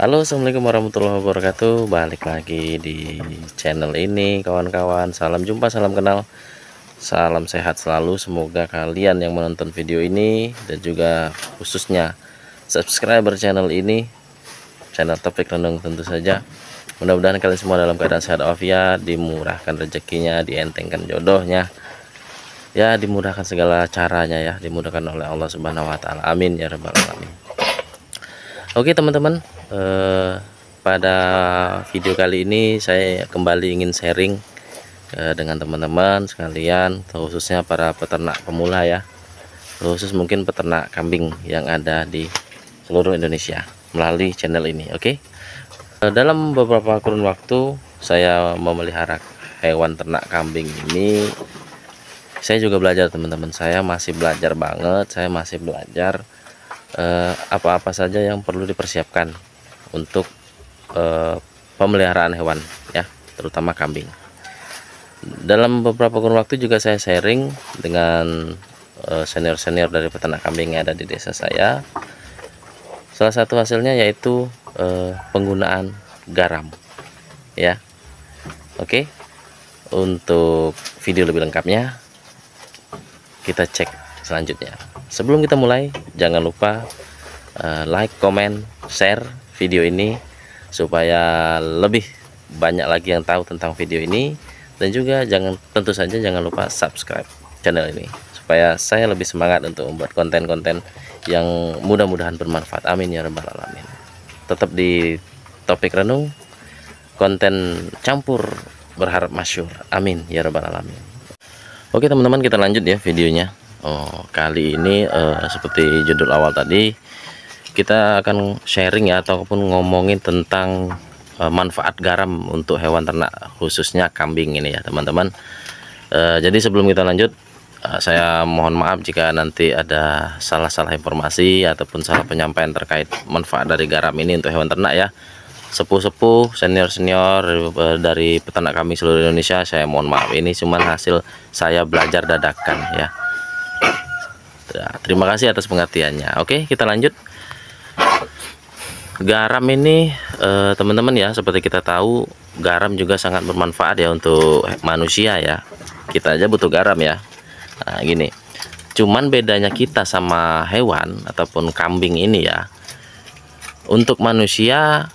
Halo, assalamualaikum warahmatullahi wabarakatuh. Balik lagi di channel ini, kawan-kawan. Salam jumpa, salam kenal, salam sehat selalu. Semoga kalian yang menonton video ini dan juga khususnya subscriber channel ini, channel Topik Renung tentu saja. Mudah-mudahan kalian semua dalam keadaan sehat walafiat, dimurahkan rezekinya, dientengkan jodohnya, ya dimudahkan segala caranya, ya dimudahkan oleh Allah Subhanahu Wa Taala. Amin ya rabbal alamin. Oke teman-teman, pada video kali ini saya kembali ingin sharing dengan teman-teman sekalian, khususnya para peternak pemula ya, khusus mungkin peternak kambing yang ada di seluruh Indonesia melalui channel ini. Oke, dalam beberapa kurun waktu saya memelihara hewan ternak kambing ini, saya juga belajar teman-teman. Saya masih belajar banget, saya masih belajar apa-apa saja yang perlu dipersiapkan untuk pemeliharaan hewan ya, terutama kambing. Dalam beberapa kurun waktu juga saya sharing dengan senior-senior dari peternak kambing yang ada di desa saya. Salah satu hasilnya yaitu penggunaan garam ya. Oke, untuk video lebih lengkapnya kita cek selanjutnya. Sebelum kita mulai, jangan lupa like, comment, share video ini supaya lebih banyak lagi yang tahu tentang video ini, dan juga tentu saja jangan lupa subscribe channel ini supaya saya lebih semangat untuk membuat konten-konten yang mudah-mudahan bermanfaat. Amin ya rabbal alamin. Tetap di Topik Renung, konten campur berharap masyhur. Amin ya rabbal alamin. Oke teman-teman, kita lanjut ya videonya. Kali ini seperti judul awal tadi, kita akan sharing ya, ataupun ngomongin tentang manfaat garam untuk hewan ternak, khususnya kambing ini ya teman-teman. Jadi sebelum kita lanjut, saya mohon maaf jika nanti ada salah-salah informasi ataupun salah penyampaian terkait manfaat dari garam ini untuk hewan ternak ya. Sepuh-sepuh, senior-senior dari peternak kambing seluruh Indonesia, saya mohon maaf, ini cuman hasil saya belajar dadakan ya. Terima kasih atas pengertiannya. Oke, kita lanjut. Garam ini teman-teman ya, seperti kita tahu, garam juga sangat bermanfaat ya untuk manusia ya. Kita aja butuh garam ya. Nah gini, cuman bedanya kita sama hewan ataupun kambing ini ya, untuk manusia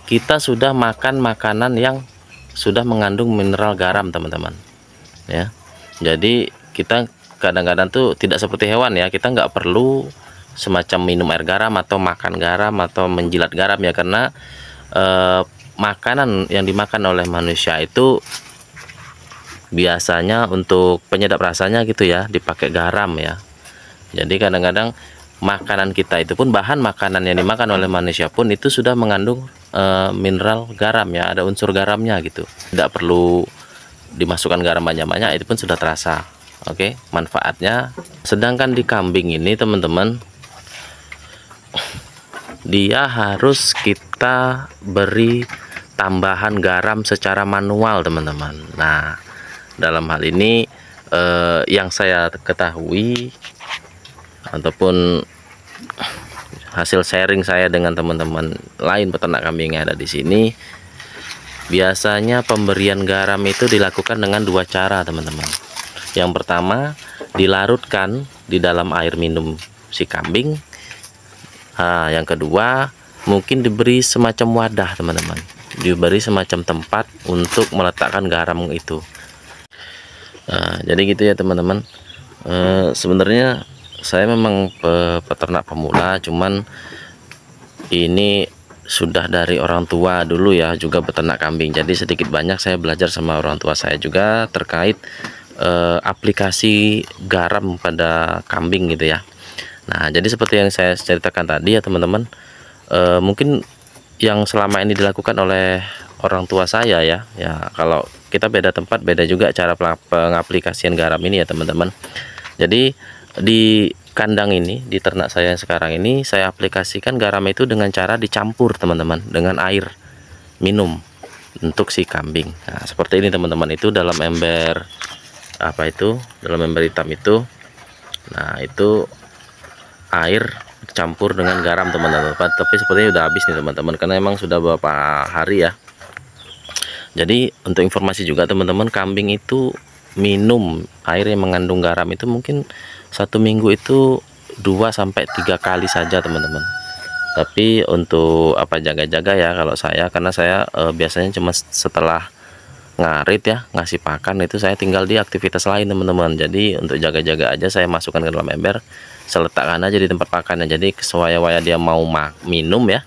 kita sudah makan makanan yang sudah mengandung mineral garam teman-teman ya. Jadi kita kadang-kadang tuh tidak seperti hewan ya, kita nggak perlu semacam minum air garam atau makan garam atau menjilat garam ya, karena makanan yang dimakan oleh manusia itu biasanya untuk penyedap rasanya gitu ya, dipakai garam ya. Jadi kadang-kadang makanan kita itu pun, bahan makanan yang dimakan oleh manusia pun itu sudah mengandung mineral garam ya, ada unsur garamnya gitu, tidak perlu dimasukkan garam banyak-banyak, itu pun sudah terasa. Oke, manfaatnya. Sedangkan di kambing ini teman-teman, dia harus kita beri tambahan garam secara manual teman-teman. Nah, dalam hal ini yang saya ketahui ataupun hasil sharing saya dengan teman-teman lain peternak kambing yang ada di sini, biasanya pemberian garam itu dilakukan dengan dua cara teman-teman. Yang pertama, dilarutkan di dalam air minum si kambing. Nah, yang kedua, mungkin diberi semacam wadah teman-teman, diberi semacam tempat untuk meletakkan garam itu. Nah, jadi gitu ya teman-teman. Sebenarnya saya memang peternak pemula, cuman ini sudah dari orang tua dulu ya, juga peternak kambing. Jadi sedikit banyak saya belajar sama orang tua saya juga terkait aplikasi garam pada kambing gitu ya. Nah, jadi seperti yang saya ceritakan tadi ya teman-teman, mungkin yang selama ini dilakukan oleh orang tua saya ya, kalau kita beda tempat beda juga cara pengaplikasian garam ini ya teman-teman. Jadi di kandang ini, di ternak saya yang sekarang ini, saya aplikasikan garam itu dengan cara dicampur teman-teman dengan air minum untuk si kambing. Nah, seperti ini teman-teman, itu dalam ember dalam ember hitam itu. Nah, itu air campur dengan garam teman-teman. Tapi sepertinya udah habis nih teman-teman, karena emang sudah beberapa hari ya. Jadi untuk informasi juga teman-teman, kambing itu minum air yang mengandung garam itu mungkin 1 minggu itu 2 sampai 3 kali saja teman-teman. Tapi untuk apa, jaga-jaga ya kalau saya, karena saya biasanya cuma setelah ngarit ya, ngasih pakan itu saya tinggal di aktivitas lain teman-teman. Jadi untuk jaga-jaga aja saya masukkan ke dalam ember, saya letakkan aja di tempat pakannya. Jadi sewaya-waya dia mau minum ya,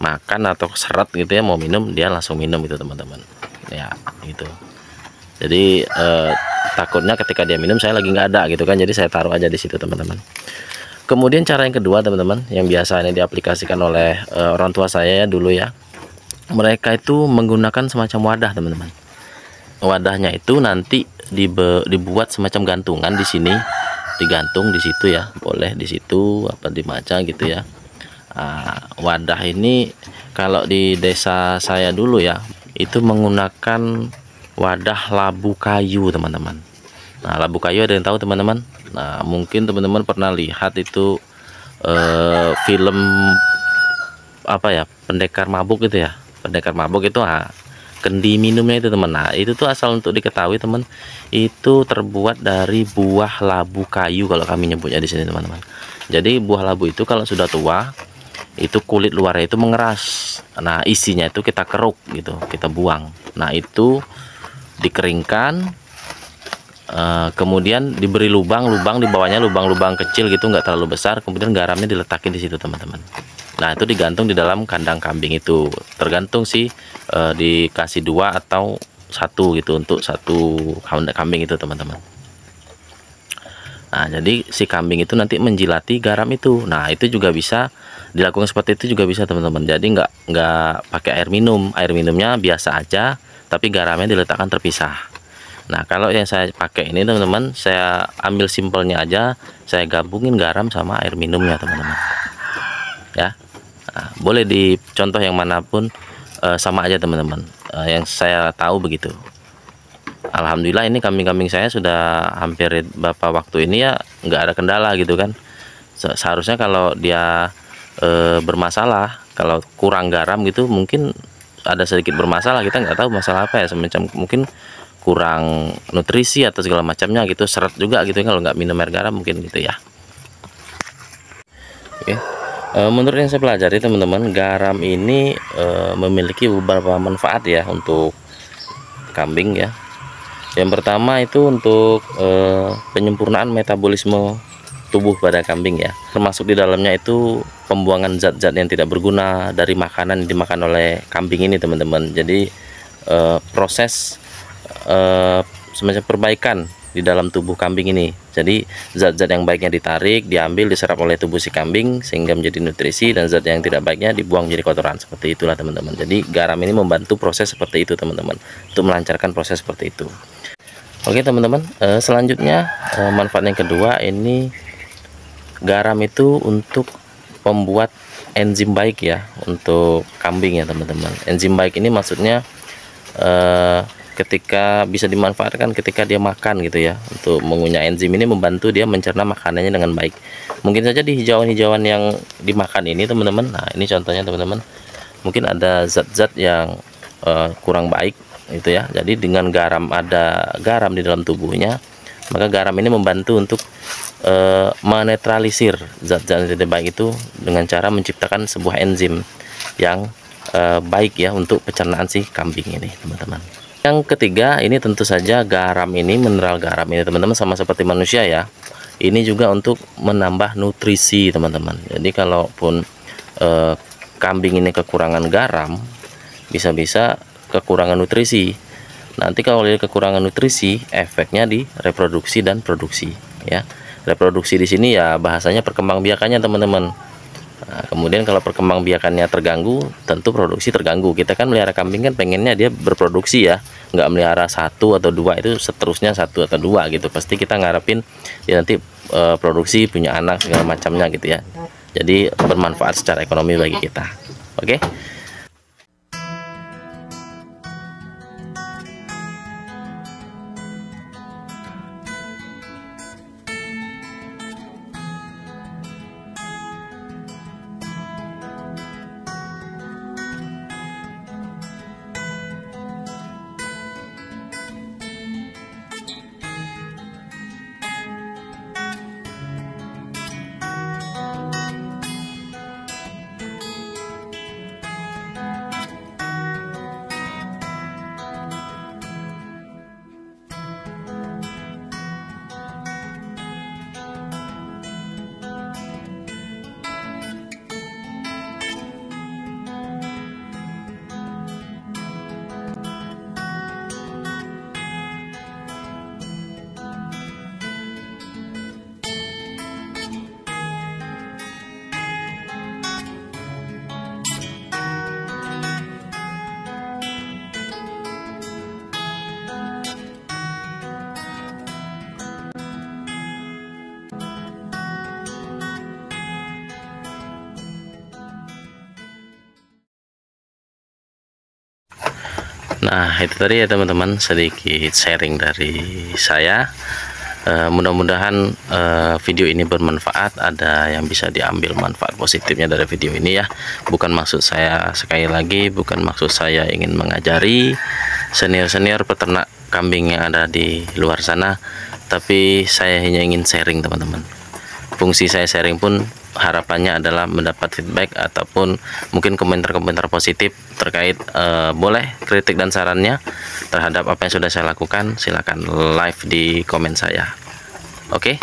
makan atau seret gitu ya, mau minum dia langsung minum itu teman-teman ya gitu. Jadi takutnya ketika dia minum saya lagi nggak ada gitu kan, jadi saya taruh aja di situ teman-teman. Kemudian cara yang kedua teman-teman, yang biasa ini diaplikasikan oleh orang tua saya ya dulu ya, mereka itu menggunakan semacam wadah teman-teman. Wadahnya itu nanti dibuat semacam gantungan di sini, digantung di situ ya, boleh di situ apa di maca gitu ya. Wadah ini kalau di desa saya dulu ya, itu menggunakan wadah labu kayu teman-teman. Nah, labu kayu ada yang tahu teman-teman? Nah, mungkin teman-teman pernah lihat itu film apa ya, pendekar mabuk gitu ya. Pendekar mabuk itu kendi minumnya itu teman. Nah, itu tuh asal untuk diketahui teman, itu terbuat dari buah labu kayu kalau kami nyebutnya di sini teman-teman. Jadi buah labu itu kalau sudah tua, itu kulit luarnya itu mengeras. Nah, isinya itu kita keruk gitu, kita buang. Nah, itu dikeringkan, kemudian diberi lubang-lubang di bawahnya, lubang-lubang kecil gitu, nggak terlalu besar. Kemudian garamnya diletakin di situ teman-teman. Nah, itu digantung di dalam kandang kambing itu, tergantung sih dikasih 2 atau 1 gitu untuk satu kambing itu teman-teman. Nah, jadi si kambing itu nanti menjilati garam itu. Nah, itu juga bisa dilakukan seperti itu juga bisa teman-teman. Jadi nggak pakai air minum, air minumnya biasa aja, tapi garamnya diletakkan terpisah. Nah, kalau yang saya pakai ini teman-teman, saya ambil simpelnya aja, saya gabungin garam sama air minumnya teman-teman ya. Nah, boleh dicontoh yang manapun, sama aja teman-teman, yang saya tahu begitu. Alhamdulillah ini kambing-kambing saya sudah hampir beberapa waktu ini ya nggak ada kendala gitu kan. Seharusnya kalau dia bermasalah, kalau kurang garam gitu, mungkin ada sedikit bermasalah, kita nggak tahu masalah apa ya, semacam mungkin kurang nutrisi atau segala macamnya gitu, seret juga gitu kalau nggak minum air garam mungkin gitu ya. Oke. Menurut yang saya pelajari teman-teman, garam ini memiliki beberapa manfaat ya untuk kambing ya. Yang pertama itu untuk penyempurnaan metabolisme tubuh pada kambing ya, termasuk di dalamnya itu pembuangan zat-zat yang tidak berguna dari makanan yang dimakan oleh kambing ini teman-teman. Jadi proses semacam perbaikan di dalam tubuh kambing ini. Jadi zat-zat yang baiknya ditarik, diambil, diserap oleh tubuh si kambing sehingga menjadi nutrisi, dan zat yang tidak baiknya dibuang menjadi kotoran. Seperti itulah teman-teman. Jadi garam ini membantu proses seperti itu teman-teman, untuk melancarkan proses seperti itu. Oke teman-teman, selanjutnya manfaat yang kedua ini, garam itu untuk membuat enzim baik ya untuk kambing ya teman-teman. Enzim baik ini maksudnya ketika bisa dimanfaatkan ketika dia makan gitu ya, untuk mengunyah enzim ini membantu dia mencerna makanannya dengan baik. Mungkin saja di hijauan-hijauan yang dimakan ini teman-teman, nah ini contohnya teman-teman, mungkin ada zat-zat yang kurang baik itu ya. Jadi dengan garam, ada garam di dalam tubuhnya, maka garam ini membantu untuk menetralisir zat-zat yang tidak baik itu dengan cara menciptakan sebuah enzim yang baik ya untuk pencernaan si kambing ini teman-teman. Yang ketiga ini tentu saja garam ini, mineral garam ini teman-teman, sama seperti manusia ya, ini juga untuk menambah nutrisi teman-teman. Jadi kalaupun kambing ini kekurangan garam, bisa-bisa kekurangan nutrisi. Nanti kalau dia kekurangan nutrisi, efeknya di reproduksi dan produksi ya. Reproduksi di sini ya bahasanya perkembangbiakannya teman-teman. Nah, kemudian kalau perkembangbiakannya terganggu, tentu produksi terganggu. Kita kan melihara kambing kan pengennya dia berproduksi ya, nggak melihara 1 atau 2, itu seterusnya 1 atau 2 gitu. Pasti kita ngarepin dia nanti produksi, punya anak segala macamnya gitu ya. Jadi bermanfaat secara ekonomi bagi kita. Oke. Nah, itu tadi ya teman-teman, sedikit sharing dari saya. Mudah-mudahan video ini bermanfaat, ada yang bisa diambil manfaat positifnya dari video ini ya. Bukan maksud saya, sekali lagi, bukan maksud saya ingin mengajari senior-senior peternak kambing yang ada di luar sana, tapi saya hanya ingin sharing teman-teman. Fungsi saya sharing pun harapannya adalah mendapat feedback ataupun mungkin komentar-komentar positif terkait, boleh kritik dan sarannya terhadap apa yang sudah saya lakukan. Silahkan live di komen saya. Oke.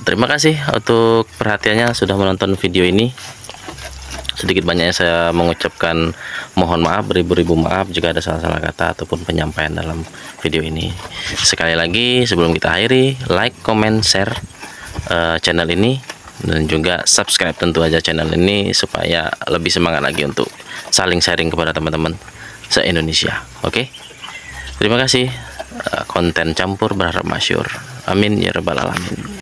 Terima kasih untuk perhatiannya sudah menonton video ini. Sedikit banyaknya saya mengucapkan mohon maaf, beribu-ribu maaf jika ada salah-salah kata ataupun penyampaian dalam video ini. Sekali lagi sebelum kita akhiri, like, comment, share channel ini, dan juga subscribe tentu aja channel ini supaya lebih semangat lagi untuk saling sharing kepada teman-teman se-Indonesia. Oke, terima kasih. Konten campur berharap masyhur. Amin ya rabbal alamin.